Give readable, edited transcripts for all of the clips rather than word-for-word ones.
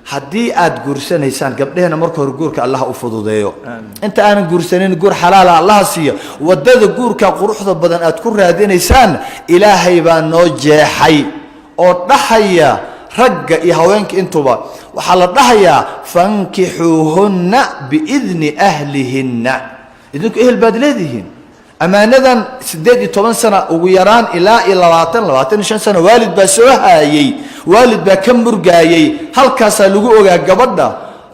haddii aad guursanaysaan gabdhehena marka hore guurka allah u fududeeyo inta aanan guursanin guur xalaala allah siiyo wadada guurka quruxda badan aad ku raadinaysaan ilaahay baa noo jeexay oo dhahaya ragga iyo haweenka intuba waxaa la dhahayaa fankixuuhunna biidni ahlihinna idinku ehel baad leedihiin amaanadan 18 sano ugu yaraan ilaa 25 sano waalid baa soo haayay waalid baa ka murgaayay halkaas lagu ogaa gabadha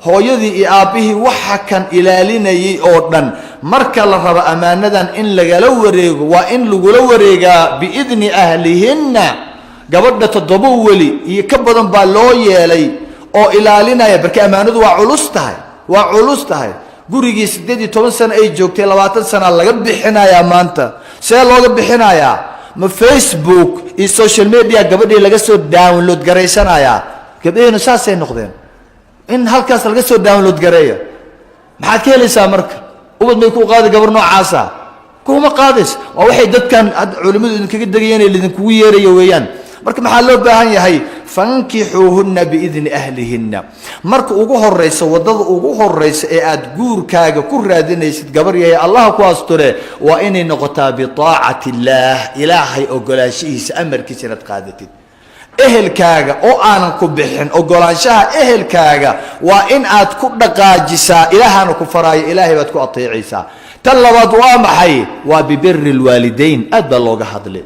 hooyadii iyo aabihii waxa kan ilaalinayay oo dhan marka la rabo amaanadan in lagala wareego waa in lagu la wareegaa biidni ahlihinna gabadha 7 wali iyo ka badan baa loo yeelay oo ilaalinaya barka amaanadu waa culus tahay gurigii 18 sano ay joogtay 20 sano laga bixinayaa maanta see looga bixinayaa ma Facebook iyo social media gabadhii laga soo download gareysanayaa gabadheenu saasay noqdeen in halkaas laga soo download gareeyo maxaad ka helaysaa marka ubad may ku qaadi gabar noocaasa kuma qaadis waa waxay dadkan culimadu idinkaga dagayeen idinku yeerayo weeyaan marka maxaa loo baahan yahay fankixuuhunna biidni ahlihinna marka ugu horeyso wadada ugu horeyso ee aad guurkaaga ku raadinaysid gabar yahay allah ku asture waa inay noqotaa bi taa'ati illah ilaahay ogolaashihiisa amarkiisa inaad qaadatid ehelkaaga oo aanan ku bixin ogolaanshaha ehelkaaga waa in aad ku dhaqaajisaa ilaahana ku faraayo ilaahay baad ku ateecaysaa tan labaad waa maxay waa bibirri alwaalidayn aad baa looga hadlay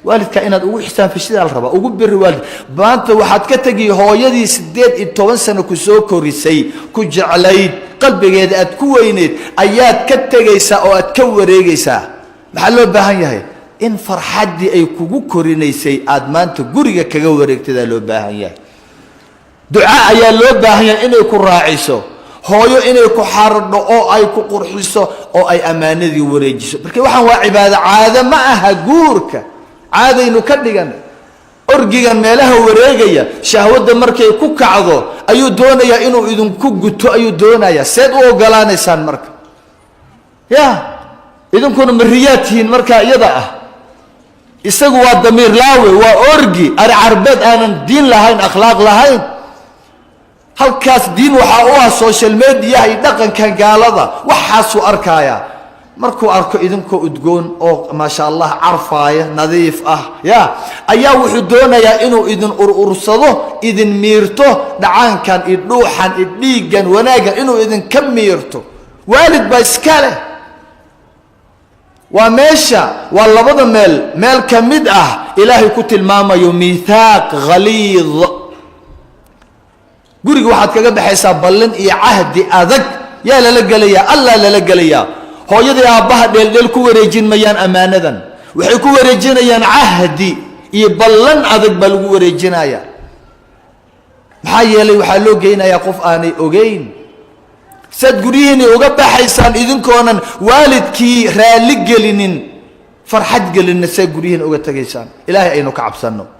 waalidka inaad ugu xisaan fashida la raba ugu birri waalid baanta waxaad ka tagi hooyadii 18 sano ku soo korisay ku jeclayd qalbigeeda aad ku weyneed ayaad ka tagaysaa oo aad ka wareegaysaa maxaa loo baahan yahay in farxadii ay kugu korinaysay aad maanta guriga kaga wareegtada loo baahan yahay ducaa ayaa loo baahan yahay inay ku raaciso hooyo inay ku xaradho oo ay ku qurxiso oo ay amaanadii wareejiso marka waxaan waa cibaado caado ma aha guurka caadaynu ka dhigan orgigan meelaha wareegaya shahwada markay ku kacdo ayuu doonayaa inuu idinku guto ayuu doonayaa seed u ogolaanaysaan marka ya idinkuna mariyaatihiin marka iyada ah isagu waa damiir laawe waa orgi ari carbeed aanan diin lahayn akhlaaq lahayn halkaas diin waxa u ah social media iyo dhaqankan gaalada waxaasuu arkaya markuu arko idinkoo udgoon oo ma sha Allah carfaaya nadiif ah ya ayaa wuxuu doonayaa inuu idin urursado idin miirto dhacaankan iyo dhuuxan iyo dhiigan wanaagan inuu idin ka miirto waalid baa iska leh waa meesha waa labada meel ka mid ah ilaahay ku tilmaamayo miithaaq ghaliid guriga waxaad kaga baxaysaa ballan iyo ahdi adag yaa la galaya Allah la galaya hooyadii aabbaha dheeldheel ku wareejin mayaan amaanadan waxay ku wareejinayaan ahdi iyo ballan adag baa lagu wareejinayaa maxaa yeelay waxaa loo geynayaa qof aanay ogeyn sad gurihiina uga baxaysaan idinkoonan waalidkii raali gelinin farxad gelin sad gurihiina uga tagaysaan ilaahay aynu ka cabsano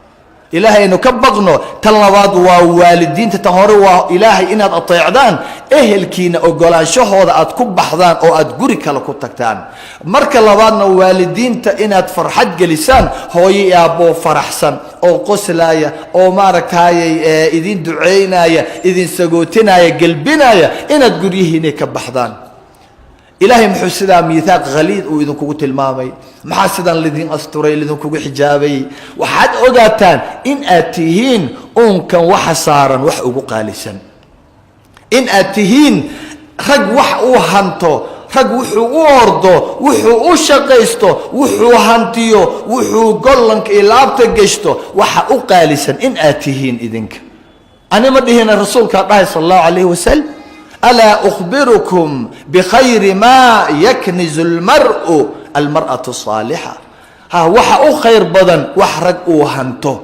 ilaahay aynu ka baqno tan labaad waa waalidiinta tan hore waa ilaahay inaad ateecdaan ehelkiina ogolaanshahooda aad ku baxdaan oo aad guri kale ku tagtaan marka labaadna waalidiinta inaad farxad gelisaan hooyo iyo aabbo faraxsan oo qoslaaya oo maaragtay idin duceynaya idin sagootinaya galbinaya inaad gurihiina ka baxdaan ilaahay muxuu sidaa miithaaq ghaliid uu idinkugu tilmaamay maxaa sidan lidin asturay lidinkugu xijaabay waxaad ogaataan in aad tihiin uunkan waxa saaran wax ugu qaalisan in aad tihiin rag wax uu hanto rag wuxuu u ordo wuxuu u shaqaysto wuxuu hantiyo wuxuu gollanka ilaabta gashto waxa u qaalisan in aad tihiin idinka anima dhihina rasuulka sallallahu alayhi wasallam ألا أخبركم بخير ما يكنز المرأة الصالحة ها وحا خير بدن وحرق هنتو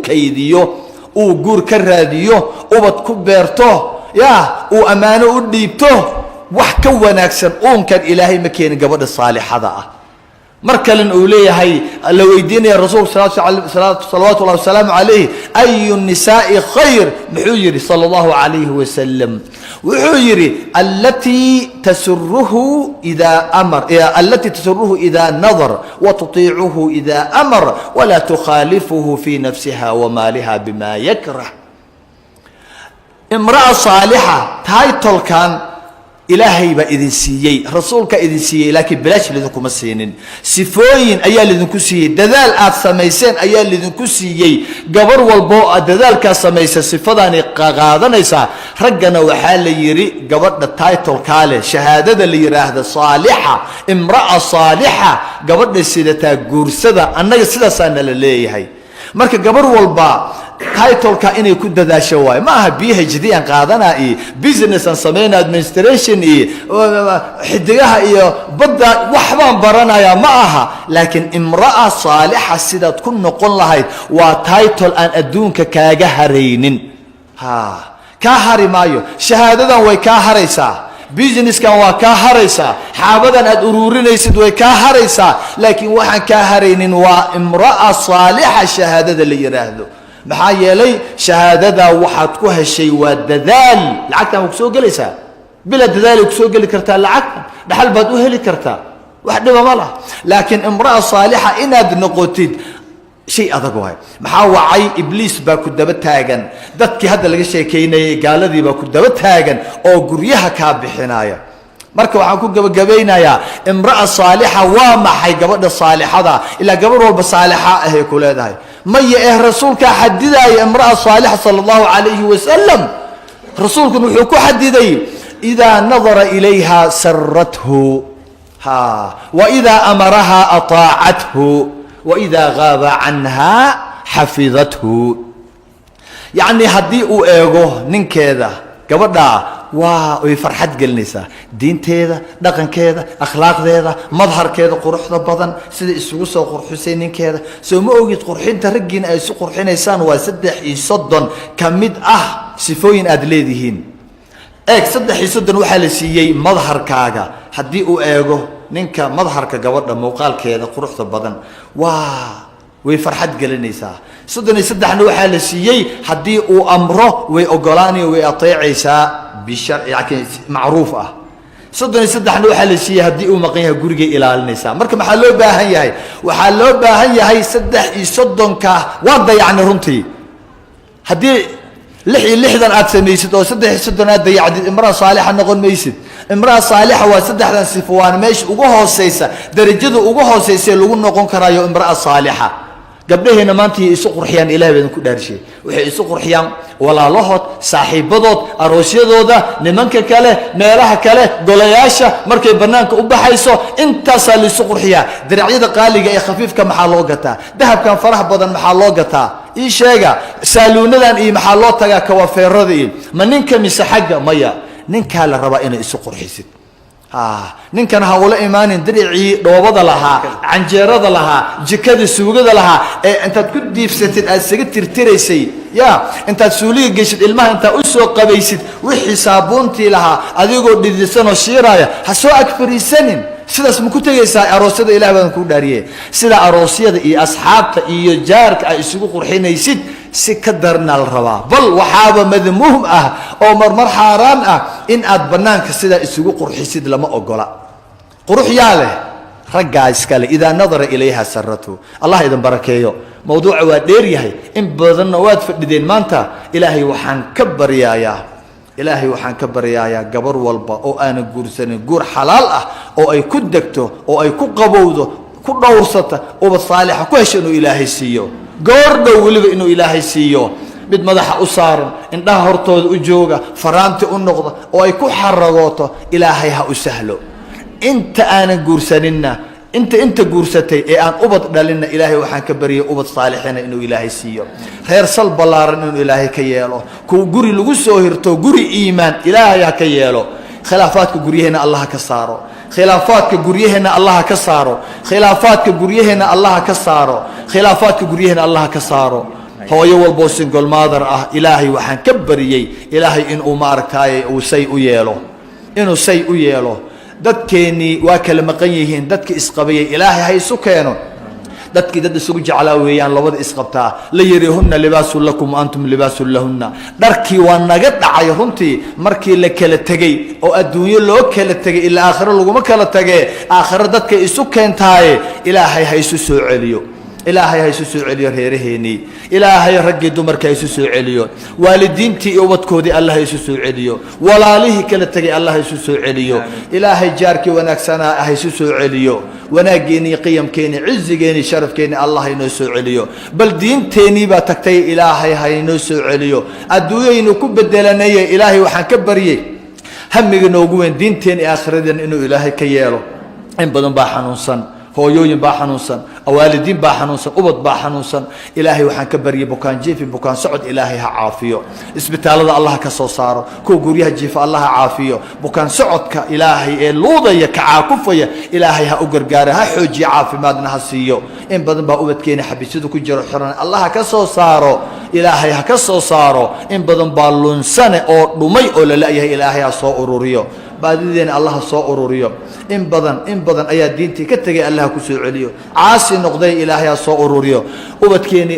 كيديو جور كراديو بد كبيرتو يا أمانة ديبتو وحكوا نكسر كان إلهي مكين قبل الصالحة ذا مركل أوليه هي لو يدين يا رسول صلوات الله وسلام عليه أي النساء خير محيري صلى الله عليه وسلم وحيري التي تسره إذا أمر التي تسره إذا نظر وتطيعه إذا أمر ولا تخالفه في نفسها ومالها بما يكره امرأة صالحة تايتل كان إلهي بإذن سيئي رسولك إذن سيئي لكن بلاش لذنكم السينين سفوين أيال لذنكم سيئي دذال آت سميسين أيال لذنكم سيئي قبر والبوء دذال كاسميسة صفداني قاغادانيسا رقنا وحال يري قبرنا التايتل كالي شهادة اللي يراه صالحة امرأة صالحة قبرنا السيدة قرسدة أنك سيدة سانا لليهي marka gabar walba title-ka inay ku dadaasho waay ma aha PhD aan qaadanaa business and sameyn administration xidigaha iyo badda waxbaan baranaya ma aha laakiin imraa saalixa sidaad ku noqon lahayd waa title aan adduunka kaaga hareynin ka hari maayo shahaadadan way ka haraysaa business kan waa ka haraysa xaabadan aad ururinaysid way ka haraysa laakiin waxaan ka hareynin waa imraa saalixa shahaadada la yiraahdo maxaa yeelay shahaadada waxaad ku heshay waa dadaal lacagtan ku soo galaysa bila dadaal ku soo gali kartaa lacag dhaxal baad u heli kartaa wax dhiba ma laha laakiin imraa saalixa inaad noqotid شيء أذكى واي محاوعي إبليس باكودة بتاعن دتك هذا اللي شيء كيني قال ذي باكودة بتاعن أو قريها كاب حنايا مركب عكوك جبينا يا امرأة صالحة وما حي قبل الصالحة ذا إلا قبل بصالحة هي كل هذا ما رسولك حددها يا امرأة صالحة صلى الله عليه وسلم رسولك نحكو حددي إذا نظر إليها سرته وإذا أمرها أطاعته وإذا غاب عنها حفظته يعني هدي ايغو نين كذا gabadha waa way farxad gelinaysaa diinteeda dhaqankeeda akhlaaqdeeda madharkeeda quruxda badan sida isugu soo qurxisay ninkeeda soo ma ogid qurxinta raggiina ay isu qurxinaysaan waa 3 kamid ah sifooyin aad leedihiin 3 waxa la siiyay madharkaaga hadii uu eego ninka madharka gabadha muuqaalkeeda quruxda badan waa way farxad gelinaysaa 3 waxa la siiyay hadii uu amro way ogolaani way ateecaysaa bisharci macruuf ah 3 waxa la siiyay hadii uu maqan yahay guriga ilaalinaysaa marka maxaa loo baahan yahay waxa loo baahan yahay 3 waa dayacni runtii hadii 6 aad sameeysid oo 3 aad dayacdid imraa saalixa noqon maysid imraa saalixa waa 3 sifo waan meesh ugu hooseysa darajada ugu hooseysa lagu noqon karayo imraa saalixa gabdhaheena maanta isu qurxiyaan ilaahay baan ku dhaarshay waxay isu qurxiyaan walaalahood saaxiibadood aroosyadooda nimanka kale meelaha kale golayaasha markay banaanka u baxayso intaas la isu qurxiyaa diracyada qaaliga ee khafiifka maxaa loo gataa dahabkan faraha badan maxaa loo gataa ii sheega saaluunadan iyo maxaa loo tagaa kawafeerada iyo ma ninka mise xagga maya ninka la raba inay isu qurxisid ninkan ha ula imaanin diricii dhoobada lahaa canjeerada lahaa jikada suugada lahaa ee intaad ku diibsatid aad isaga tirtiraysay ya intaad suuliga geshid ilmaha intaad u soo qabaysid wixii saabuuntii lahaa adigoo dhidisan oo shiiraya ha soo agfariisanin sidaas ma ku tagaysaa aroosyada ilaahay baan ku dhaariyay sida aroosyada iyo asxaabta iyo jaarka ay isugu qurxinaysid si ka darna la rabaa bal waxaaba madmuum ah oo marmar xaraan ah in aad banaanka sida isugu qurxisid lama ogola qurux yaa leh ragga iskale ida nadara ilayha sarratu allah idan barakeeyo mawduuca waa dheer yahay in badanna waad fadhideen maanta ilaahay waxaan ka baryayaa gabar walba oo aan guursanin guur xalaal ah oo ay ku degto oo ay ku qabowdo ku dhowrsata oo saalixa ku hesho inuu ilaahay siiyo goor dhow waliba inuu ilaahay siiyo mid madaxa u saaran indhaha hortooda u jooga faraanti u noqda oo ay ku xaragooto ilaahay ha u sahlo inta aanan guursaninna inta guursatay ee aan ubad dhalinna ilaahay waxaan ka bariyay ubad saalixiina inuu ilaahay siiyo reer sal balaaran inuu ilaahay ka yeelo ku guri lagu soo hirto guri iimaan ilaahay ha ka yeelo khilaafaadka guryaheena allah ka saaro khilaafaadka guryaheena allah ka saaro khilaafaadka guryaheena allah ka saaro khilaafaadka guryaheena allah ka saaro hooyo walbo single mother ah ilaahay waxaan ka bariyay ilaahay inuu ma aragtay uu say u yeelo inuu say u yeelo dadkeeni waa kala maqan yihiin dadka isqabay ilaahay hay isu keeno dadkii dad isugu jeclaa weeyaan labada isqabtaa la yirihunna libaasul lakum antum libaasul lahunna dharkii waa naga dhacay runtii markii la kala tagay oo adduunyo loo kala tagay ilaa aakhiro lagu ma kala tagay aakhiro dadka isu keentaaye ilaahay hay isu soo celiyo ilaahay ha isu soo celiyo reeraheennii ilaahay raggii dumarka ha isu soo celiyo waalidiintii iyo ubadkoodii allah ha isu soo celiyo walaalihii kala tegay allah ha isu soo celiyo ilaahay jaarkii wanaagsanaa ha isu soo celiyo wanaaggeennii qiyamkeennii cizigeennii sharafkeennii allah ha inoo soo celiyo bal diinteennii baa tagtay ilaahay ha inoo soo celiyo adduunyaynu ku bedelanayey ilaahay waxaan ka baryey hamiga noogu weyn diinteennii aakhiradan inuu ilaahay ka yeelo in badan baa xanuunsan hooyooyin baa xanuunsan waalidiin baa xanuunsan ubad baa xanuunsan ilaahay waxaan ka baryay bukaan jiifi bukaan socod ilaahay ha caafiyo isbitaalada allah ka soo saaro kuwa guryaha jiifa allah ha caafiyo bukaan socodka ilaahay ee luudaya ka caakufaya ilaahay ha u gargaara ha xoojiyo caafimaadna ha siiyo in badan baa ubadkeena xabisadu ku jiro xiran allah ha ka soo saaro ilaahay ha ka soo saaro in badan baa lunsane oo dhumay oo la la'yahay ilaahay ha soo ururiyo baadideena allah soo ururiyo in badan ayaa diintii ka tagay allah ku soo celiyo caasi noqday ilaahay soo ururiyo ubadkeeni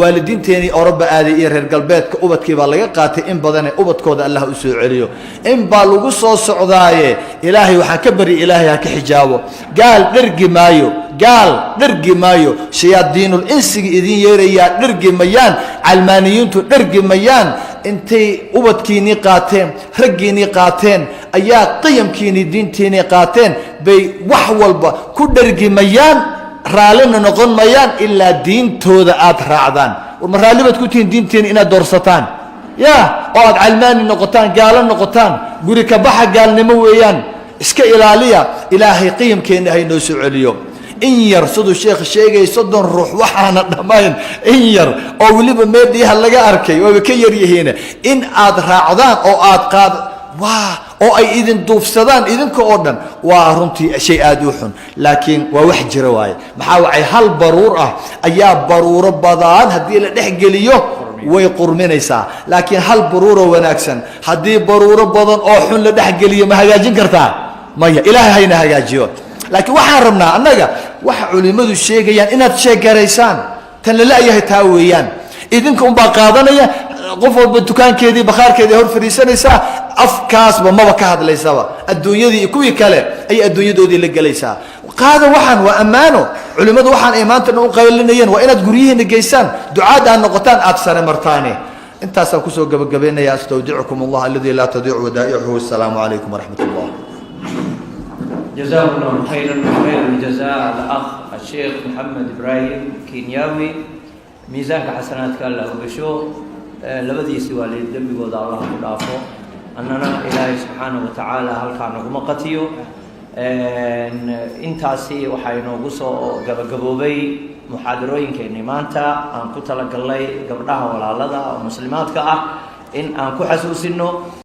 waalidiinteeni Awrooba aaday iyo reer galbeedka ubadkii baa laga qaatay in badan ubadkooda allah u soo celiyo in baa lagu soo socdaaye ilaahay waxaan ka bari ilaahay ha ka xijaabo gaal dhergi maayo shayaadiinul insiga idin yeeraya dhergi mayaan calmaaniyintu dhergi mayaan intay ubadkiini qaateen raggiini qaateen ayaa qiyamkiini diintiini qaateen bay wax walba ku dhergimayaan raalina noqon mayaan ilaa diintooda aad raacdaan war raalibad ku tiin diinteeni inaad doorsataan oo aad calmaani noqotaan gaalo noqotaan guri ka baxa gaalnimo weeyaan iska ilaaliya ilaahay qiyamkeena hay noo soo celiyo in yar sidoo sheekh sheegay 30 ruux waxaana dhamayn in yar oo waliba meediyaha laga arkay oo ka yar yihiin in aad raacdaan oo aad qaad oo ay idin duufsadaan idinka oo dhan waa runtii shay aad u xun laakiin waa wax jira waay maxaa wacay hal baruur ah ayaa baruuro badan hadii la dhex geliyo way qurminaysaa laakiin hal baruuro wanaagsan hadii baruuro badan oo xun la dhex geliyo ma hagaajin kartaa maya ilaahay hayna hagaajiyo laakiin waxaan rabnaa annaga waxa culimadu sheegayaan inaad sheegaraysaan tan la laayahay taa weeyaan idinka baa qaadanaya qof walba dukaankeedii bakhaarkeedii hor fariisanaysaa afkaasba maba ka hadlaysaba adduunyadii kuwii kale ay adduunyadoodii la galaysaa qaada waxaan waa ammaano culimadu waxaan ay maanta u qaylinayeen waa inaad guryihiina geysaan ducaad aan noqotaan aad sare martaane intaasaan kusoo gabagabeynaya astawdicukum allah alladii laa tadiicu wadaa'icuhu assalaamu calaykum waraxmatullah جزاه الله خير الجزاء الأخ الشيخ محمد إبراهيم كينياوي ميزانك حسناتك الله وبشو لبدي سوالي الدم قد الله مدافع أننا إلهي سبحانه وتعالى هل كان قمقتيو intaasi waxay noogu soo gabagabobay muxaadarooyinkeennii maanta aan ku talagalnay gabdhaha walaalada oo muslimaadka ah in aan ku xasuusino